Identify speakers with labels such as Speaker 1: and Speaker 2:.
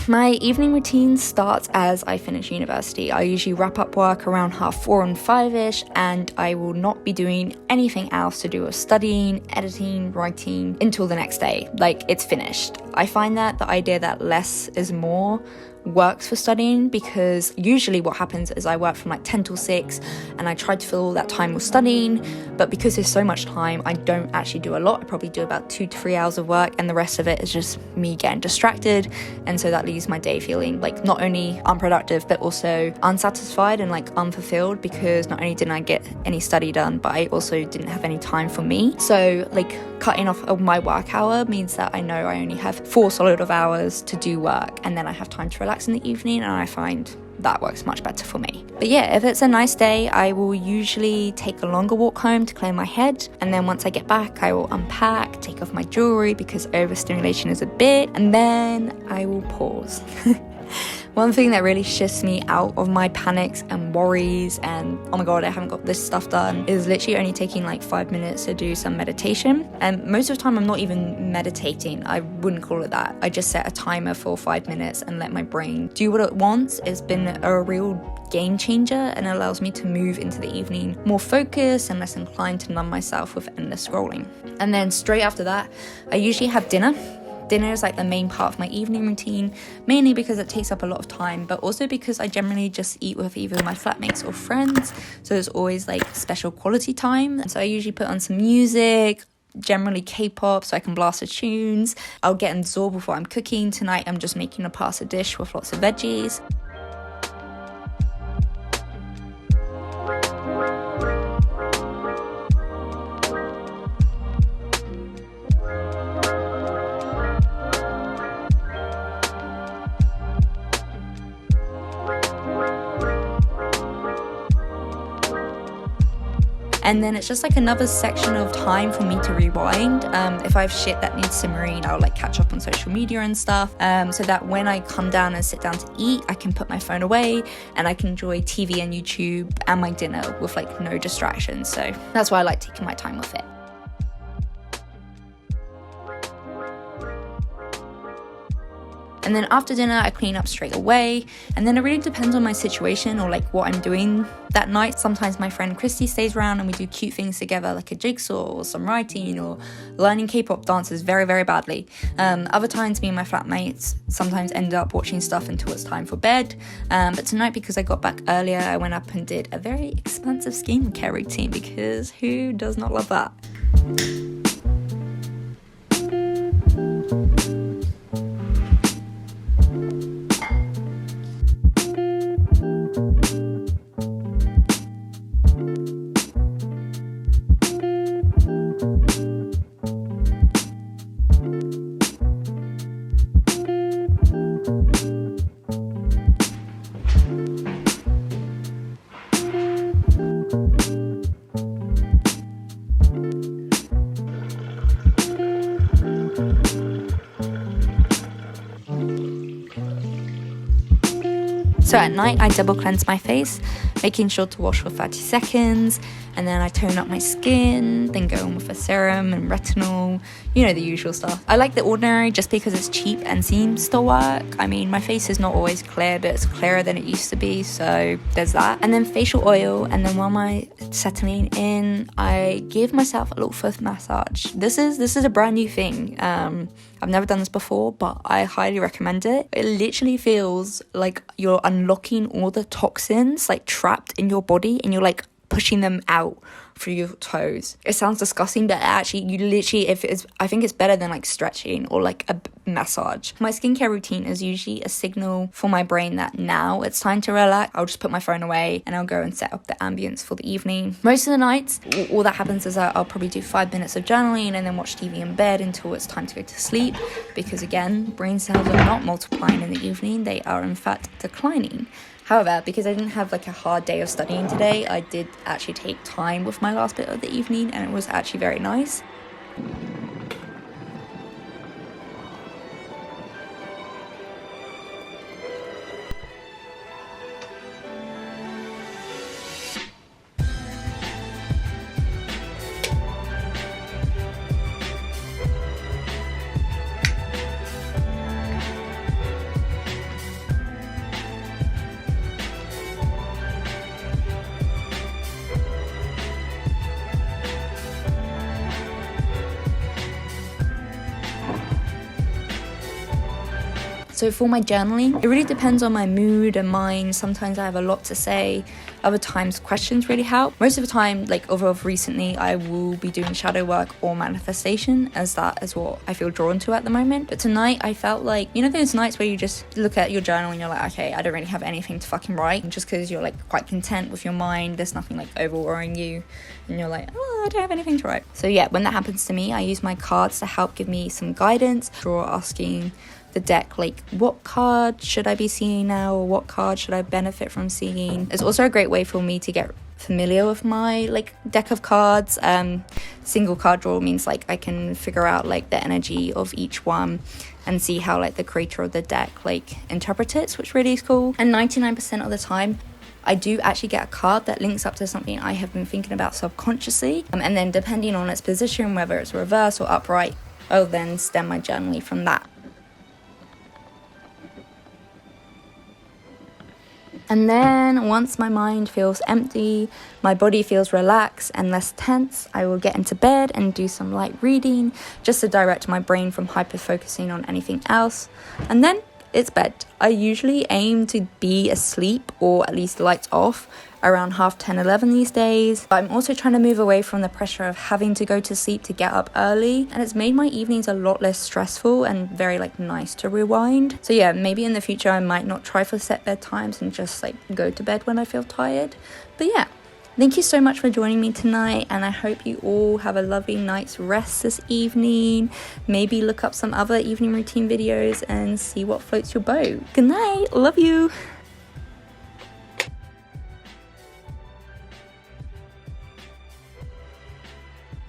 Speaker 1: My evening routine starts as I finish university. I usually wrap up work around 4:30 and 5ish, and I will not be doing anything else to do with studying, editing, writing until the next day. Like, it's finished. I find that the idea that less is more works for studying, because usually what happens is I work from like 10 till 6 and I try to fill all that time with studying, but because there's so much time, I don't actually do a lot. I probably do about 2 to 3 hours of work, and the rest of it is just me getting distracted, and so that leaves my day feeling like not only unproductive but also unsatisfied and like unfulfilled, because not only didn't I get any study done, but I also didn't have any time for me. So like cutting off of my work hour means that I know I only have 4 solid of hours to do work, and then I have time to relax in the evening, and I find that works much better for me. But yeah, if it's a nice day, I will usually take a longer walk home to clear my head, and then once I get back, I will unpack, take off my jewelry because overstimulation is a bit, and then I will pause. One thing that really shifts me out of my panics and worries and, oh my god, I haven't got this stuff done, is literally only taking like 5 minutes to do some meditation. And most of the time I'm not even meditating. I wouldn't call it that. I just set a timer for 5 minutes and let my brain do what it wants. It's been a real game changer, and allows me to move into the evening more focused and less inclined to numb myself with endless scrolling. And then straight after that, I usually have dinner. Dinner is like the main part of my evening routine, mainly because it takes up a lot of time, but also because I generally just eat with either my flatmates or friends, so there's always like special quality time. So I usually put on some music, generally K-pop, so I can blast the tunes. I'll get absorbed before I'm cooking. Tonight I'm just making a pasta dish with lots of veggies. And then it's just like another section of time for me to rewind. If I have shit that needs simmering, I'll like catch up on social media and stuff, so that when I come down and sit down to eat, I can put my phone away and I can enjoy TV and YouTube and my dinner with like no distractions. So that's why I like taking my time with it. And then after dinner, I clean up straight away. And then it really depends on my situation or like what I'm doing that night. Sometimes my friend Christy stays around and we do cute things together, like a jigsaw or some writing or learning K-pop dances very, very badly. Other times, me and my flatmates sometimes end up watching stuff until it's time for bed. But tonight, because I got back earlier, I went up and did a very expensive skincare routine, because who does not love that? So at night, I double cleanse my face, making sure to wash for 30 seconds, and then I tone up my skin, then go in with a serum and retinol, you know, the usual stuff. I like The Ordinary just because it's cheap and seems to work. I mean, my face is not always clear, but it's clearer than it used to be, so there's that. And then facial oil, and then while I'm settling in, I give myself a little foot massage. This is a brand new thing. I've never done this before, but I highly recommend it. It literally feels like you're unlocking all the toxins like trapped in your body, and you're like pushing them out through your toes. It sounds disgusting, but actually I think it's better than like stretching or like a massage. My skincare routine is usually a signal for my brain that now it's time to relax. I'll just put my phone away and I'll go and set up the ambience for the evening. Most of the nights, all that happens is that I'll probably do 5 minutes of journaling and then watch TV in bed until it's time to go to sleep, because again, brain cells are not multiplying in the evening, they are in fact declining. However, because I didn't have like a hard day of studying today, I did actually take time with my last bit of the evening, and it was actually very nice. So for my journaling, it really depends on my mood and mind. Sometimes I have a lot to say, other times questions really help. Most of the time, like over recently, I will be doing shadow work or manifestation, as that is what I feel drawn to at the moment. But tonight I felt like, you know those nights where you just look at your journal and you're like, okay, I don't really have anything to fucking write, and just because you're like quite content with your mind, there's nothing like overworrying you, and you're like, oh, I don't have anything to write. So yeah, when that happens to me, I use my cards to help give me some guidance. Draw asking the deck, like, what card should I be seeing now, or what card should I benefit from seeing. It's also a great way for me to get familiar with my like deck of cards. Single card draw means like I can figure out like the energy of each one and see how like the creator of the deck like interprets it, which really is cool. And 99% of the time I do actually get a card that links up to something I have been thinking about subconsciously, and then depending on its position, whether it's reverse or upright, I'll then stem my journaling from that. And then once my mind feels empty, my body feels relaxed and less tense, I will get into bed and do some light reading just to direct my brain from hyper-focusing on anything else. And then it's bed. I usually aim to be asleep, or at least lights off, around 10:30, 11 these days. But I'm also trying to move away from the pressure of having to go to sleep to get up early, and it's made my evenings a lot less stressful and very like nice to rewind. So yeah, maybe in the future I might not try for set bedtimes and just like go to bed when I feel tired. But yeah, thank you so much for joining me tonight, and I hope you all have a lovely night's rest this evening. Maybe look up some other evening routine videos and see what floats your boat. Good night, love you.